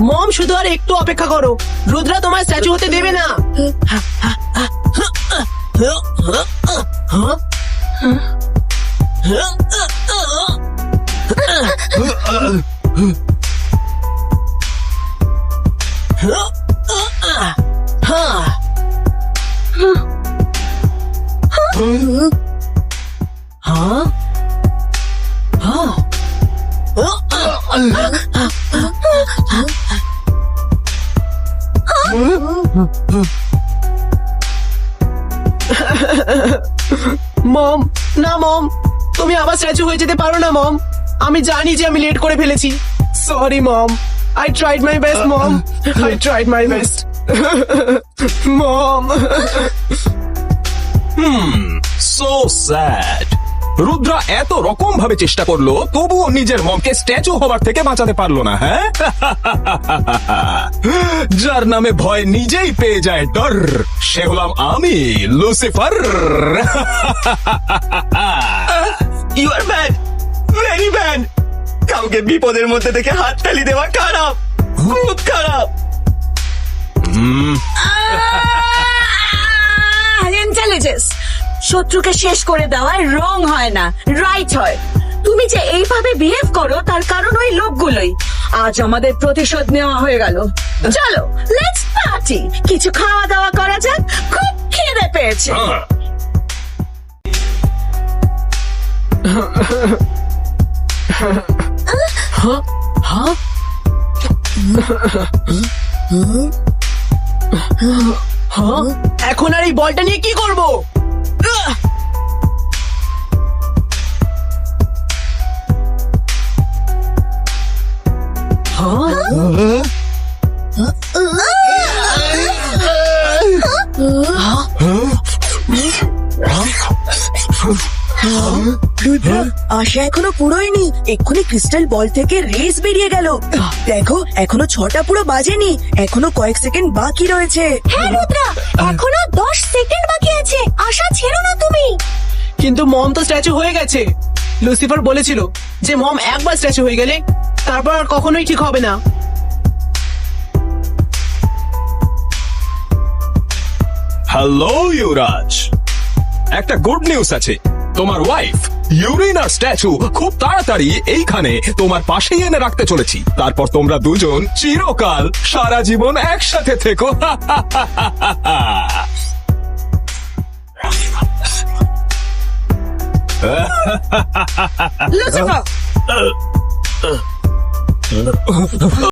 মম শুধু আর একটু অপেক্ষা করো, রুদ্রা তোমার স্ট্যাচু হতে দেবে না। মম, না মম, তুমি আবার স্ট্যাচু হয়ে যেতে পারো না মম। আমি জানি যে আমি লেট করে ফেলেছি। Sorry mom, I tried my best mom, I tried my best. Mom. So sad. Rudra এত রকম ভাবে চেষ্টা করলো, তবুও নিজের মমকে স্ট্যাচু হবার থেকে বাঁচাতে পারলো না। হ্যাঁ, যার নামে ভয় নিজেই পেয়ে যায় ডর, সে হলাম আমি, Lucifer. You are bad, very bad. কাউকে বিপদের মধ্যে থেকে হাততালি দেওয়া খারাপ, খুব খারাপ। ইন্টেলিজেন্স, শত্রুকে শেষ করে দেওয়ায় রং হয় না, রাইট হয়। তুমি যে এইভাবে বিহেভ করো তার কারণ ওই লোকগুলোই। আজ আমাদের প্রতিশোধ নেওয়া হয়ে গেল। চলো লেটস পার্টি, কিছু খাওয়া দাওয়া করা যাক, খুব খিদে পেয়েছে। এখন আর এই বলটা নিয়ে কি করবো? আশা এখনো পুরোয়নি, এক্ষুনি ক্রিস্টাল বল থেকে রেস বেরিয়ে গেল। দেখো এখনো 6টা পুরো বাজেনি, এখনো কয়েক সেকেন্ড বাকি রয়েছে। হ্যাঁ রুদ্রা, এখনো 10 সেকেন্ড বাকি আছে, আশা ছেড়ো না তুমি। কিন্তু মম তো স্ট্যাচু হয়ে গেছে। লুসিফার বলেছিল যে মম একবার স্ট্যাচু হয়ে গেলে তারপর আর কখনোই ঠিক হবে না। হ্যালো ইউরাজ, একটা গুড নিউজ আছে। তোমার ওয়াইফ ইউরিনার স্ট্যাচু খুব তাড়াতাড়ি এইখানে তোমার পাশেই এনে রাখতে চলেছি। তারপর তোমরা দুজন চিরকাল সারা জীবন একসাথে থেকো। লুসিফার